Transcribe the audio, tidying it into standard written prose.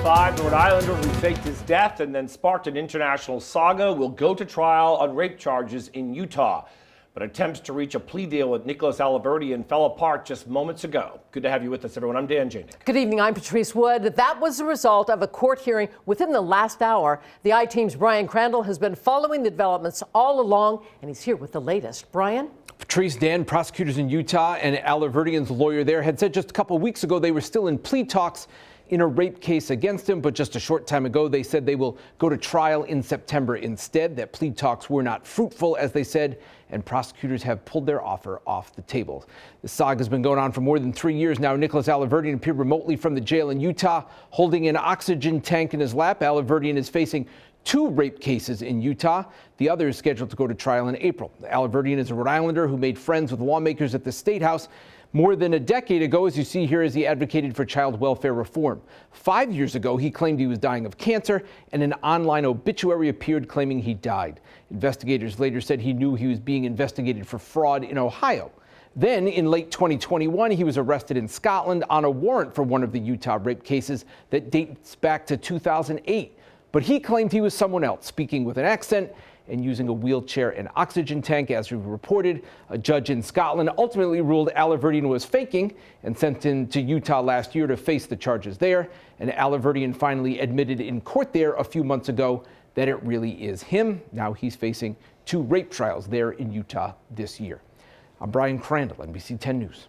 5, the Rhode Islander who faked his death and then sparked an international saga will go to trial on rape charges in Utah. But attempts to reach a plea deal with Nicholas Alahverdian fell apart just moments ago. Good to have you with us, everyone. I'm Dan Janik. Good evening. I'm Patrice Wood. That was the result of a court hearing within the last hour. The I-Team's Brian Crandall has been following the developments all along, and he's here with the latest. Brian? Patrice, Dan, prosecutors in Utah and Alahverdian's lawyer there had said just a couple of weeks ago they were still in plea talks in a rape case against him, but just a short time ago they said they will go to trial in September instead. That plea talks were not fruitful, as they said, and prosecutors have pulled their offer off the table. The saga has been going on for more than 3 years now. Nicholas Alahverdian appeared remotely from the jail in Utah, holding an oxygen tank in his lap. Alahverdian is facing 2 rape cases in Utah. The other is scheduled to go to trial in April. Alahverdian is a Rhode Islander who made friends with lawmakers at the State House more than a decade ago, as you see here, as he advocated for child welfare reform. 5 years ago, he claimed he was dying of cancer, and an online obituary appeared claiming he died. Investigators later said he knew he was being investigated for fraud in Ohio. Then, in late 2021, he was arrested in Scotland on a warrant for one of the Utah rape cases that dates back to 2008. But he claimed he was someone else, speaking with an accent and using a wheelchair and oxygen tank. As we reported, a judge in Scotland ultimately ruled Alahverdian was faking and sent him to Utah last year to face the charges there. And Alahverdian finally admitted in court there a few months ago that it really is him. Now he's facing 2 rape trials there in Utah this year. I'm Brian Crandall, NBC 10 News.